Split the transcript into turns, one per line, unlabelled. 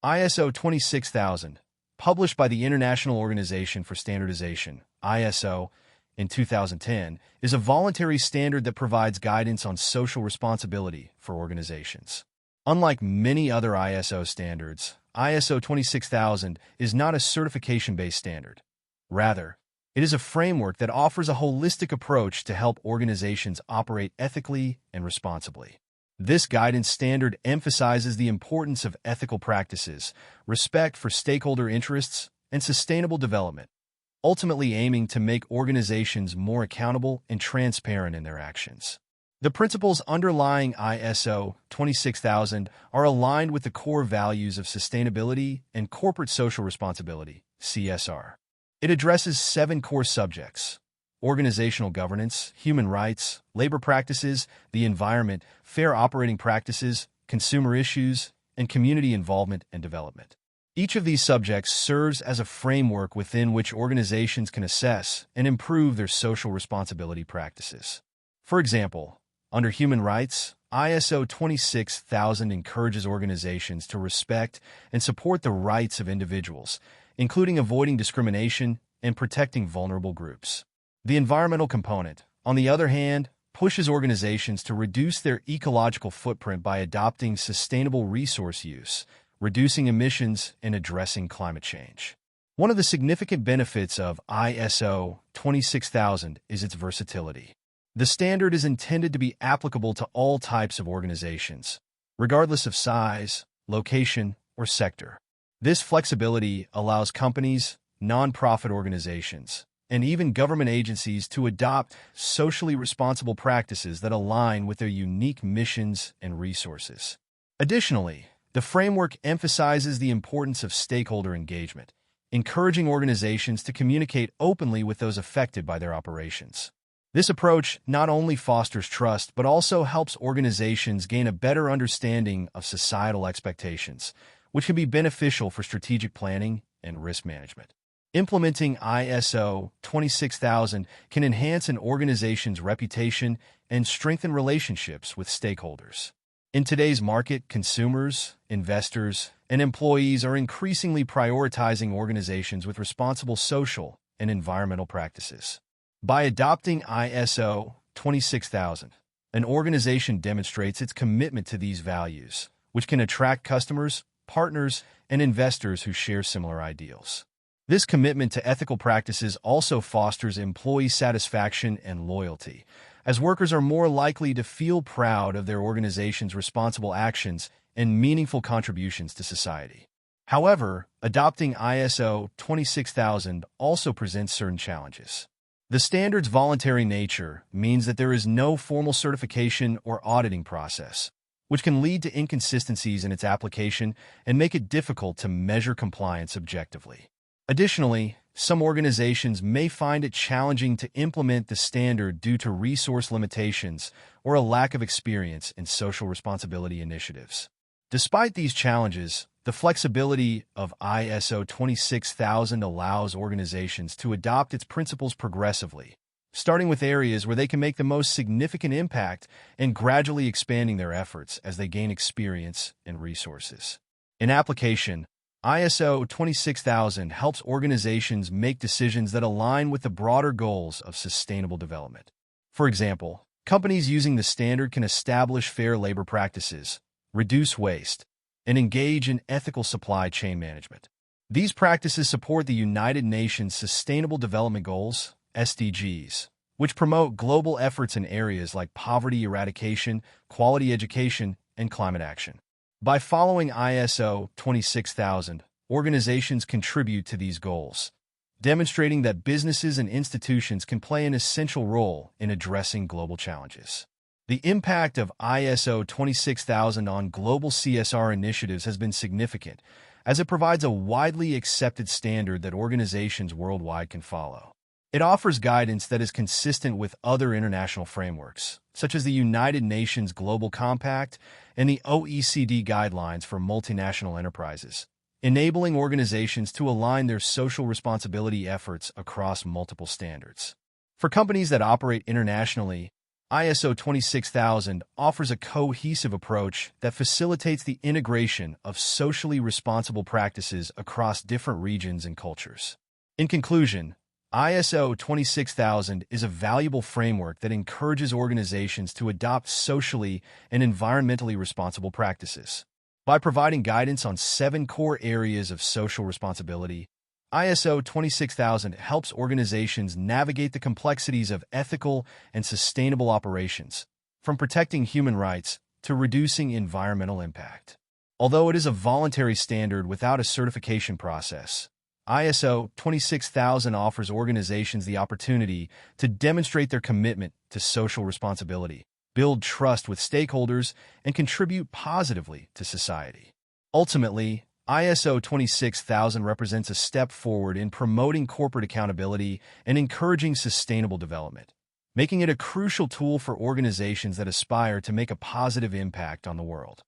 ISO 26000, published by the International Organization for Standardization, ISO, in 2010, is a voluntary standard that provides guidance on social responsibility for organizations. Unlike many other ISO standards, ISO 26000 is not a certification-based standard. Rather, it is a framework that offers a holistic approach to help organizations operate ethically and responsibly. This guidance standard emphasizes the importance of ethical practices, respect for stakeholder interests, and sustainable development, ultimately aiming to make organizations more accountable and transparent in their actions. The principles underlying ISO 26000 are aligned with the core values of sustainability and corporate social responsibility, CSR. It addresses 7 core subjects: organizational governance, human rights, labor practices, the environment, fair operating practices, consumer issues, and community involvement and development. Each of these subjects serves as a framework within which organizations can assess and improve their social responsibility practices. For example, under human rights, ISO 26000 encourages organizations to respect and support the rights of individuals, including avoiding discrimination and protecting vulnerable groups. The environmental component, on the other hand, pushes organizations to reduce their ecological footprint by adopting sustainable resource use, reducing emissions, and addressing climate change. One of the significant benefits of ISO 26000 is its versatility. The standard is intended to be applicable to all types of organizations, regardless of size, location, or sector. This flexibility allows companies, nonprofit organizations, and even government agencies to adopt socially responsible practices that align with their unique missions and resources. Additionally, the framework emphasizes the importance of stakeholder engagement, encouraging organizations to communicate openly with those affected by their operations. This approach not only fosters trust but also helps organizations gain a better understanding of societal expectations, which can be beneficial for strategic planning and risk management. Implementing ISO 26000 can enhance an organization's reputation and strengthen relationships with stakeholders. In today's market, consumers, investors, and employees are increasingly prioritizing organizations with responsible social and environmental practices. By adopting ISO 26000, an organization demonstrates its commitment to these values, which can attract customers, partners, and investors who share similar ideals. This commitment to ethical practices also fosters employee satisfaction and loyalty, as workers are more likely to feel proud of their organization's responsible actions and meaningful contributions to society. However, adopting ISO 26000 also presents certain challenges. The standard's voluntary nature means that there is no formal certification or auditing process, which can lead to inconsistencies in its application and make it difficult to measure compliance objectively. Additionally, some organizations may find it challenging to implement the standard due to resource limitations or a lack of experience in social responsibility initiatives. Despite these challenges, the flexibility of ISO 26000 allows organizations to adopt its principles progressively, starting with areas where they can make the most significant impact and gradually expanding their efforts as they gain experience and resources. In application, ISO 26000 helps organizations make decisions that align with the broader goals of sustainable development. For example, companies using the standard can establish fair labor practices, reduce waste, and engage in ethical supply chain management. These practices support the United Nations Sustainable Development Goals, SDGs, which promote global efforts in areas like poverty eradication, quality education, and climate action. By following ISO 26000, organizations contribute to these goals, demonstrating that businesses and institutions can play an essential role in addressing global challenges. The impact of ISO 26000 on global CSR initiatives has been significant, as it provides a widely accepted standard that organizations worldwide can follow. It offers guidance that is consistent with other international frameworks, such as the United Nations Global Compact and the OECD guidelines for multinational enterprises, enabling organizations to align their social responsibility efforts across multiple standards. For companies that operate internationally, ISO 26000 offers a cohesive approach that facilitates the integration of socially responsible practices across different regions and cultures. In conclusion, ISO 26000 is a valuable framework that encourages organizations to adopt socially and environmentally responsible practices. By providing guidance on 7 core areas of social responsibility, ISO 26000 helps organizations navigate the complexities of ethical and sustainable operations, from protecting human rights to reducing environmental impact. Although it is a voluntary standard without a certification process, ISO 26000 offers organizations the opportunity to demonstrate their commitment to social responsibility, build trust with stakeholders, and contribute positively to society. Ultimately, ISO 26000 represents a step forward in promoting corporate accountability and encouraging sustainable development, making it a crucial tool for organizations that aspire to make a positive impact on the world.